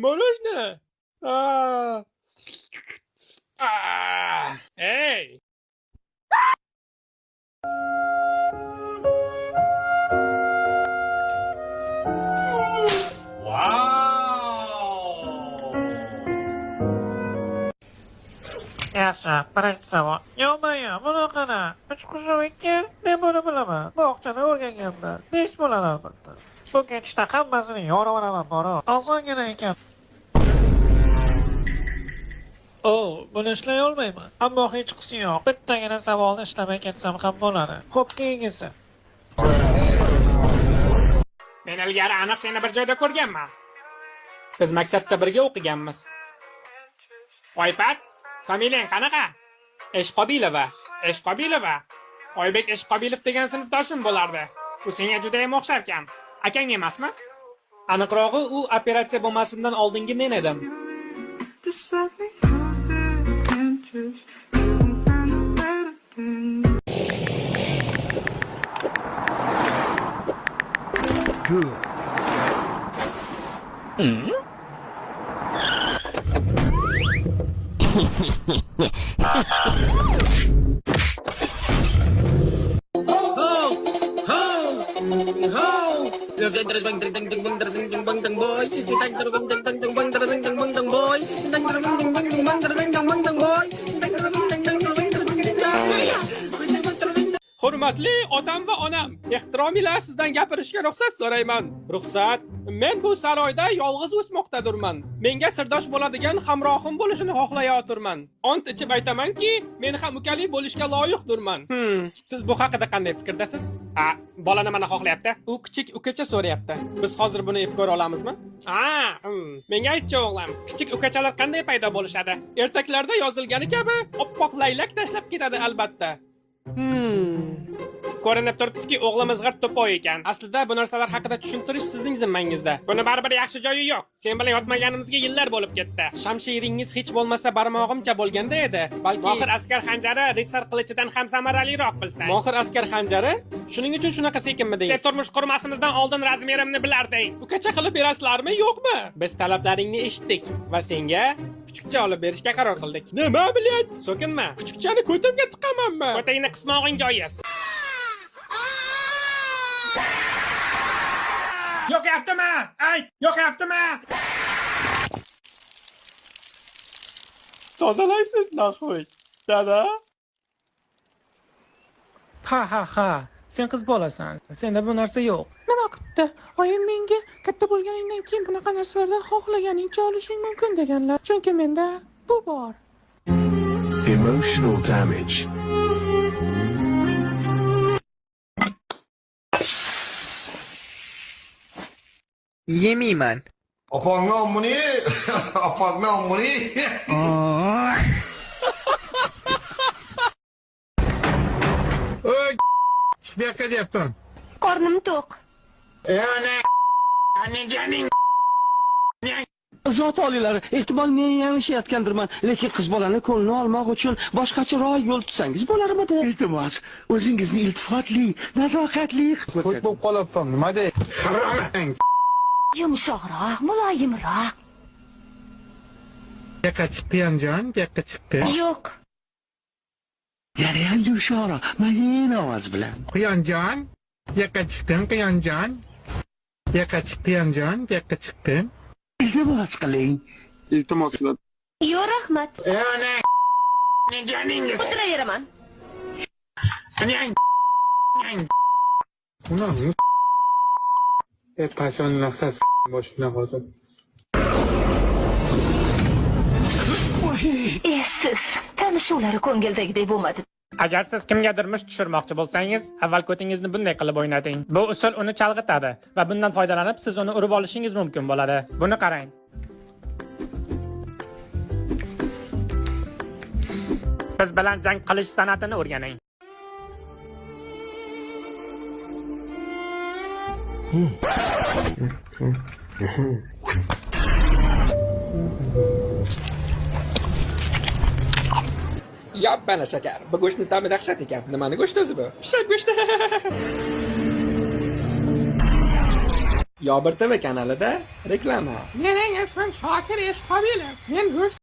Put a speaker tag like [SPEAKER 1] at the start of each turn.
[SPEAKER 1] Мороженое. Эй!
[SPEAKER 2] Yaxshi, birinchi savol. Yo'q-yo'q, buni qara. Uchqushuvga men buni bilaman. Bog'chani o'rganganman. 5 bo'ladi albatta. Bu ketishda hammasini yorib olaman bora. Osongina ekan. Buni ishlay olmayman. Ammo hech qisi yo'q. Bittagina savolni ishlamay ketsam ham bo'ladi. Xo'p, keyingisi.
[SPEAKER 1] Men ilgari aniq seni bir joyda ko'rganman. Biz maktabda birga o'qiganmiz. Oypat, familiyang qanaqa? Eshqobilova. Oybek Eshqobilov degan sinfdoshim bo'lardi. U senga juda ham o'xsharkan. Akang emasmi? Aniqrog'i, u operatsiya bo'lmasimdan oldingi men edim. Hurmatli otam va onam, ehtirom ila sizdan gapirishga ruxsat so'rayman. Ruxsat. Men bu saroyda yolg'iz o'smoqdadurman. Menga sirdosh bo'ladigan hamrohim bo'lishini xohlayotirman. Ont ichib aytamanki, men ham ukali bo'lishga loyiqdurman. Siz bu haqida qanday fikrdasiz? Bola nimani xohlayapti? U kichik ukacha so'rayapti. Biz hozir buni ep ko'ra olamizmi? Menga aytchi o'g'lim, kichik ukachalar qanday paydo bo'lishadi? Ertaklarda yozilgani kabi oppoq laylak tashlab ketadi albatta. Ko'rinib turibdiki, o'g'limiz g'irt to'poy ekan. Aslida bu narsalar haqida tushuntirish sizning zimmangizda. Buni baribir yaxshi joyi yo'q. Sen bilan yotmaganimizga yillar bo'lib ketdi. Shamshiringiz hech bo'lmasa barmog'imcha bo'lganda edi. Balki Mohir askar xanjari ritsar qilichidan ham samaraliroq bilsang. Mohir askar xanjari? Shuning uchun shunaqa sekinmi deysiz? Sen turmush qurmasimizdan oldin razmerimni bilarding. Ukacha qilib berasizlarmi, yo'qmi? Biz talablaringni eshitdik va senga kuchukcha olib berishga qaror qildik. Nima bilyapti? So'kinma. Kuchukchani ko'timga tiqamanmi? Ko'tingni qismog'ing joyiz. Yo'qyaptimi? Yo'qyaptimi? Tozalaysiz, naxo'y. Dada?
[SPEAKER 2] Ha. Sen qiz bolasan. Senda bu narsa yo'q. Nima qilibdi? Oyim menga katta bo'lganingdan keyin bunaqa narsalardan xohlaganingcha olishing mumkin deganlar. Chunki menda bu bor.
[SPEAKER 3] Emotional damage.
[SPEAKER 4] Yemeyman.
[SPEAKER 5] Opangdan buni. Oy, bu yoqqa deyapsan.
[SPEAKER 6] Qornim to'q.
[SPEAKER 1] Anajoning.
[SPEAKER 7] Zot oliylari, ehtimol men yanglishayotgandirman, lekin qiz bolani ko'nglini olmoq uchun boshqacharoq yo'l tutsangiz bo'larmidi?
[SPEAKER 5] Iltimos, o'zingizni iltifotli, nazokatli bo'lib qolyapman. Nima dey?
[SPEAKER 6] Yumshoqroq, muloyimroq.
[SPEAKER 5] Bu yoqqa chiqdi jon, bu yoqqa chiqdi.
[SPEAKER 6] Yo'q.
[SPEAKER 7] Yana ham yumshoqroq, mayin ovoz bilan.
[SPEAKER 5] Quyonjon, bu yoqqa chiqdim, Quyonjon. Bu yoqqa chiqdi jon, bu yoqqa chiqdim.
[SPEAKER 7] Iltimos qiling.
[SPEAKER 5] Iltimos qilib.
[SPEAKER 6] Yo'q, rahmat.
[SPEAKER 1] Joningiz.
[SPEAKER 6] O'tiraveraman.
[SPEAKER 5] Uni qachon nafsas boshına hozir.
[SPEAKER 6] Siz tanishuvlari ko'ngildagidek bo'lmadi.
[SPEAKER 2] Agar siz kimgadir musht tushirmoqchi bo'lsangiz, avval ko'tingizni bunday qilib o'ynating. Bu usul uni chalg'itadi va bundan foydalanib siz uni urib olishingiz mumkin bo'ladi. Buni qarang. Biz bilan jang qilish san'atini o'rganing.
[SPEAKER 1] Yoppana shakar. Bu go'shtni ta'mi dahshat ekan. Nimani go'shti o'zi bu? Pishak go'shti. Yobir TV kanalida reklama.
[SPEAKER 8] Mening ismim Shokir Eshqobilov. Men go'sht